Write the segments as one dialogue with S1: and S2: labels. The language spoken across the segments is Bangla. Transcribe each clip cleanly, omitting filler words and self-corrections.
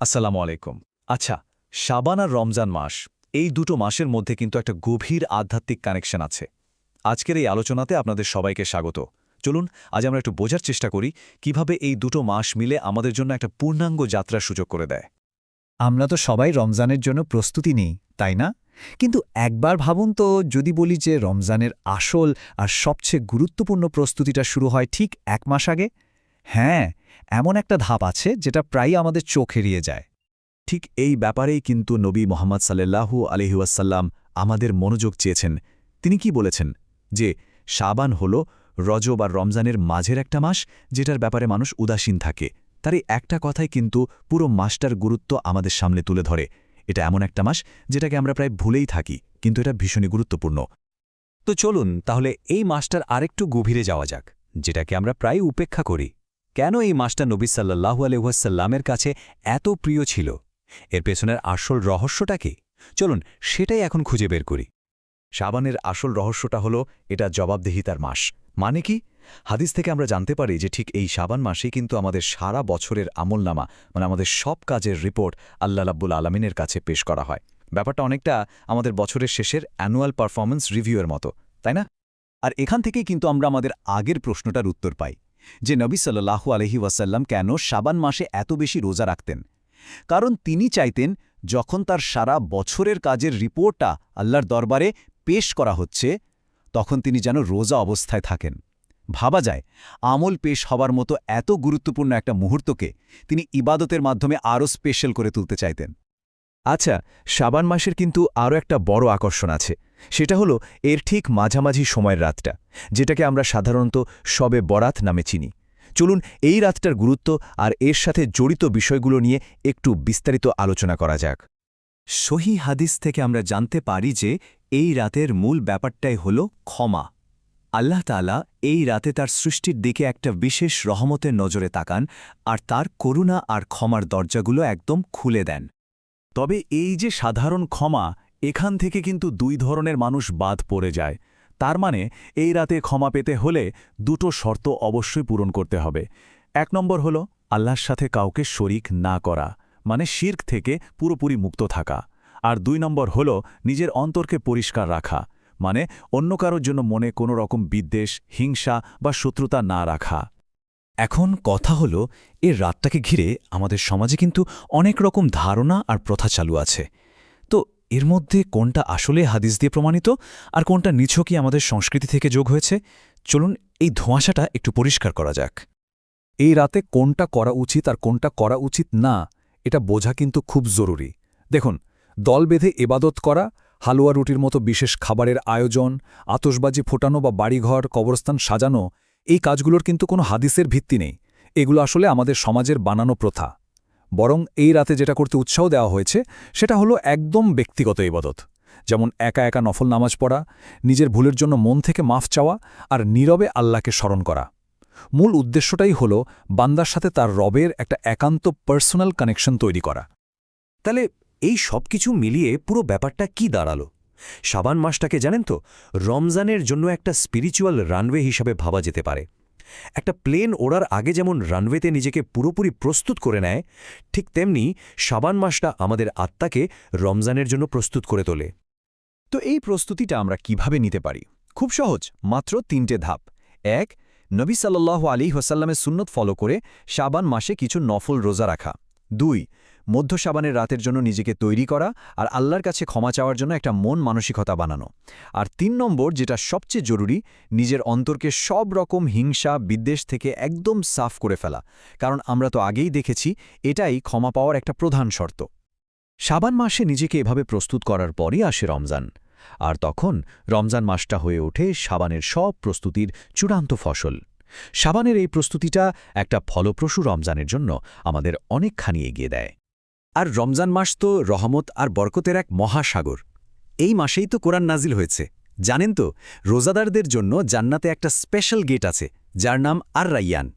S1: আসসালামু আলাইকুম। আচ্ছা, শাবান আর রমজান মাস, এই দুটো মাসের মধ্যে কিন্তু একটা গভীর আধ্যাত্মিক কানেকশন আছে। আজকের এই আলোচনাতে আপনাদের সবাইকে স্বাগত। চলুন আজ আমরা একটু বোঝার চেষ্টা করি কিভাবে এই দুটো মাস মিলে আমাদের জন্য একটা পূর্ণাঙ্গ যাত্রার সুযোগ করে দেয়।
S2: আমরা তো সবাই রমজানের জন্য প্রস্তুতি নিই, তাই না? কিন্তু একবার ভাবুন তো, যদি বলি যে রমজানের আসল আর সবচেয়ে গুরুত্বপূর্ণ প্রস্তুতিটা শুরু হয় ঠিক 1 মাস আগে। হ্যাঁ, এমন একটা ধাপ আছে যেটা প্রায়ই আমাদের চোখ এড়িয়ে যায়।
S1: ঠিক এই ব্যাপারেই কিন্তু নবী মোহাম্মদ সাল্লাল্লাহু আলাইহি ওয়াসাল্লাম আমাদের মনোযোগ চেয়েছেন। তিনি কি বলেছেন যে শাবান হল রজব আর রমজানের মাঝের একটা মাস, যেটার ব্যাপারে মানুষ উদাসীন থাকে। তার এই একটা কথাই কিন্তু পুরো মাসটার গুরুত্ব আমাদের সামনে তুলে ধরে। এটা এমন একটা মাস যেটাকে আমরা প্রায় ভুলেই থাকি, কিন্তু এটা ভীষণই গুরুত্বপূর্ণ।
S3: তো চলুন তাহলে এই মাসটার আরেকটু গভীরে যাওয়া যাক, যেটাকে আমরা প্রায় উপেক্ষা করি। কেন এই মাসটা নবী সাল্লাল্লাহু আলাইহি ওয়াসাল্লামের কাছে এত প্রিয় ছিল? এর পেছনের আসল রহস্যটা কি? চলুন সেটাই এখন খুঁজে বের করি।
S1: শাবানের আসল রহস্যটা হলো এটা জবাবদিহিতার মাস। মানে কি? হাদিস থেকে আমরা জানতে পারি যে ঠিক এই শাবান মাসেই কিন্তু আমাদের সারা বছরের আমলনামা, মানে আমাদের সব কাজের রিপোর্ট আল্লাহ রাব্বুল আলামিনের কাছে পেশ করা হয়। ব্যাপারটা অনেকটা আমাদের বছরের শেষের অ্যানুয়াল পারফরম্যান্স রিভিউয়ের মতো, তাই না? আর এখান থেকেই কিন্তু আমরা আমাদের আগের প্রশ্নটার উত্তর পাই যে নবী সাল্লাল্লাহু আলাইহি ওয়াসাল্লাম কেন শাবান মাসে এত বেশি রোজা রাখতেন। কারণ তিনি চাইতেন যখন তার সারা বছরের কাজের রিপোর্টটা আল্লাহর দরবারে পেশ করা হচ্ছে, তখন তিনি যেন রোজা অবস্থায় থাকেন। ভাবা যায়, আমল পেশ হবার মতো এত গুরুত্বপূর্ণ একটা মুহূর্তকে তিনি ইবাদতের মাধ্যমে আরও স্পেশাল করে তুলতে চাইতেন। আচ্ছা, শাবান মাসের কিন্তু আরও একটা বড় আকর্ষণ আছে। সেটা হলো এর ঠিক মাঝামাঝি সময়ের রাতটা, যেটাকে আমরা সাধারণত শবে বরাত নামে চিনি। চলুন এই রাতটার গুরুত্ব আর এর সাথে জড়িত বিষয়গুলো নিয়ে একটু বিস্তারিত আলোচনা করা যাক। সহি হাদিস থেকে আমরা জানতে পারি যে এই রাতের মূল ব্যাপারটাই হল ক্ষমা। আল্লাহ তাআলা এই রাতে তার সৃষ্টির দিকে একটা বিশেষ রহমতের নজরে তাকান আর তার করুণা আর ক্ষমার দরজাগুলো একদম খুলে দেন। তবে এই যে সাধারণ ক্ষমা, এখান থেকে কিন্তু দুই ধরনের মানুষ বাদ পড়ে যায়। তার মানে এই রাতে ক্ষমা পেতে হলে দুটো শর্ত অবশ্যই পূরণ করতে হবে। 1 নম্বর হল আল্লাহর সাথে কাউকে শরিক না করা, মানে শিরক থেকে পুরোপুরি মুক্ত থাকা। আর 2 নম্বর হল নিজের অন্তরকে পরিষ্কার রাখা, মানে অন্য কারোর জন্য মনে কোনো রকম বিদ্বেষ, হিংসা বা শত্রুতা না রাখা। এখন কথা হলো, এর রাতটাকে ঘিরে আমাদের সমাজে কিন্তু অনেক রকম ধারণা আর প্রথা চালু আছে। তো এর মধ্যে কোনটা আসলে হাদিস দিয়ে প্রমাণিত আর কোনটা নিছকই আমাদের সংস্কৃতি থেকে যোগ হয়েছে, চলুন এই ধোঁয়াশাটা একটু পরিষ্কার করা যাক। এই রাতে কোনটা করা উচিত আর কোনটা করা উচিত না, এটা বোঝা কিন্তু খুব জরুরি। দেখুন, দল বেঁধে এবাদত করা, হালুয়া রুটির মতো বিশেষ খাবারের আয়োজন, আতশবাজি ফোটানো বা বাড়িঘর কবরস্থান সাজানো, এই কাজগুলোর কিন্তু কোনো হাদিসের ভিত্তি নেই। এগুলো আসলে আমাদের সমাজের বানানো প্রথা। বরং এই রাতে যেটা করতে উৎসাহ দেওয়া হয়েছে সেটা হলো একদম ব্যক্তিগত ইবাদত। যেমন একা একা নফল নামাজ পড়া, নিজের ভুলের জন্য মন থেকে মাফ চাওয়া আর নীরবে আল্লাহকে স্মরণ করা। মূল উদ্দেশ্যটাই হল বান্দার সাথে তার রবের একটা একান্ত পার্সোনাল কানেকশন তৈরি করা।
S3: তাহলে এই সব কিছু মিলিয়ে পুরো ব্যাপারটা কি দাঁড়ালো? শাবান মাসটাকে জানেন তো, রমজানের জন্য একটা স্পিরিচুয়াল রানওয়ে হিসাবে ভাবা যেতে পারে। একটা প্লেন ওড়ার আগে যেমন রানওয়েতে নিজেকে পুরোপুরি প্রস্তুত করে নেয়, ঠিক তেমনি শাবান মাসটা আমাদের আত্মাকে রমজানের জন্য প্রস্তুত করে তোলে।
S1: তো এই প্রস্তুতিটা আমরা কিভাবে নিতে পারি? খুব সহজ, মাত্র 3টে ধাপ। 1. নবী সাল্লাল্লাহু আলাইহি ওয়াসাল্লামের সুন্নত ফলো করে শাবান মাসে কিছু নফল রোজা রাখা। 2. মধ্য শাবানের রাতের জন্য নিজেকে তৈরি করা আর আল্লাহর কাছে ক্ষমা চাওয়ার জন্য একটা মন মানসিকতা বানানো। আর 3 নম্বর, যেটা সবচেয়ে জরুরি, নিজের অন্তরকে সব রকম হিংসা বিদ্বেষ থেকে একদম সাফ করে ফেলা। কারণ আমরা তো আগেই দেখেছি এটাই ক্ষমা পাওয়ার একটা প্রধান শর্ত। শাবান মাসে নিজেকে এভাবে প্রস্তুত করার পরই আসে রমজান। আর তখন রমজান মাসটা হয়ে ওঠে শাবানের সব প্রস্তুতির চূড়ান্ত ফসল। শাবানের এই প্রস্তুতিটা একটা ফলপ্রসূ রমজানের জন্য আমাদের অনেকখানি এগিয়ে দেয়।
S3: আর রমজান মাস তো রহমত আর বরকতের এক মহাসাগর। এই মাসেই তো কোরআন নাজিল হয়েছে। জানেন তো, রোজাদারদের জন্য জান্নাতে একটা স্পেশাল গেট আছে, যার নাম আর রাইয়ান।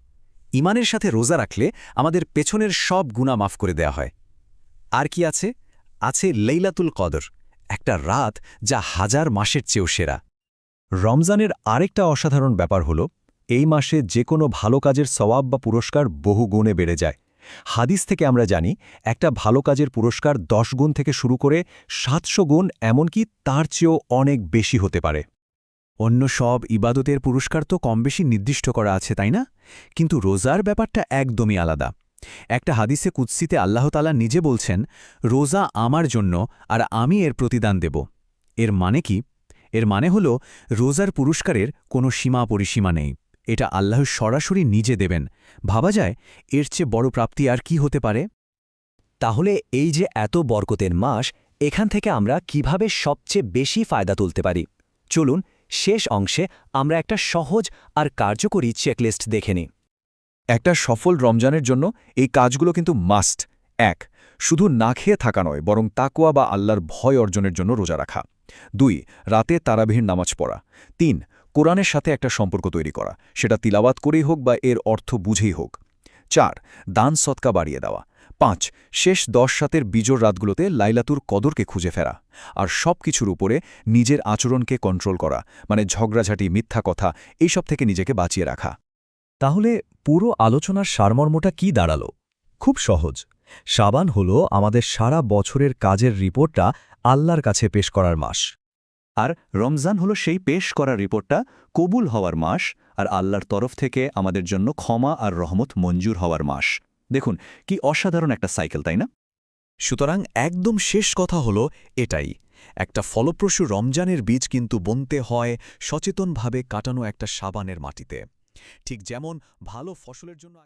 S3: ইমানের সাথে রোজা রাখলে আমাদের পেছনের সব গুনাহ মাফ করে দেয়া হয়। আর কি আছে? আছে লাইলাতুল কদর, একটা রাত যা 1000 মাসের চেয়েও সেরা।
S1: রমজানের আরেকটা অসাধারণ ব্যাপার হল এই মাসে যে কোনো ভালো কাজের সওয়াব বা পুরস্কার বহু গুণে বেড়ে যায়।
S3: হাদিস থেকে আমরা জানি একটা ভালো কাজের পুরস্কার 10 গুণ থেকে শুরু করে 700 গুণ, এমনকি তার চেয়েও অনেক বেশি হতে পারে। অন্য সব ইবাদতের পুরস্কার তো কম বেশি নির্দিষ্ট করা আছে, তাই না? কিন্তু রোজার ব্যাপারটা একদমই আলাদা। একটা হাদিসে কুদসিতে আল্লাহ তাআলা নিজে বলছেন, রোজা আমার জন্য আর আমি এর প্রতিদান দেব। এর মানে কি? এর মানে হল রোজার পুরস্কারের কোনো সীমা পরিসীমা নেই। এটা আল্লাহ সরাসরি নিজে দেবেন। ভাবা যায় এর চেয়ে বড় প্রাপ্তি আর কি হতে পারে?
S4: তাহলে এই যে এত বরকতের মাস, এখান থেকে আমরা কিভাবে সবচেয়ে বেশি ফায়দা তুলতে পারি? চলুন শেষ অংশে আমরা একটা সহজ আর কার্যকরী চেকলিস্ট দেখে নিই।
S1: একটা সফল রমজানের জন্য এই কাজগুলো কিন্তু মাস্ট। ১. শুধু না খেয়ে থাকা নয়, বরং তাকওয়া বা আল্লাহর ভয় অর্জনের জন্য রোজা রাখা। ২. রাতে তারাবিহর নামাজ পড়া। ৩. কোরআনের সাথে একটা সম্পর্ক তৈরি করা, সেটা তিলাওয়াত করেই হোক বা এর অর্থ বুঝেই হোক। ৪. দান সদকা বাড়িয়ে দেওয়া। ৫. শেষ ১০ রাতের বিজোড় রাতগুলোতে লাইলাতুর কদরকে খুঁজে ফেরা। আর সব কিছুর উপরে নিজের আচরণকে কন্ট্রোল করা, মানে ঝগড়াঝাঁটি, মিথ্যা কথা, এইসব থেকে নিজেকে বাঁচিয়ে রাখা।
S2: তাহলে পুরো আলোচনার সারমর্মটা কি দাঁড়ালো? খুব সহজ। শাবান হল আমাদের সারা বছরের কাজের রিপোর্টটা আল্লাহর কাছে পেশ করার মাস।
S3: আর রমজান হলো সেই পেশ করা রিপোর্টটা কবুল হওয়ার মাস, আর আল্লাহর তরফ থেকে আমাদের জন্য ক্ষমা আর রহমত মঞ্জুর হওয়ার মাস। দেখুন কি অসাধারণ একটা সাইকেল, তাই না?
S1: সুতরাং একদম শেষ কথা হলো এটাই, একটা ফলপ্রসূ রমজানের বীজ কিন্তু বুনতে হয় সচেতনভাবে কাটানো একটা সাবানের মাটিতে। ঠিক যেমন ভালো ফসলের জন্য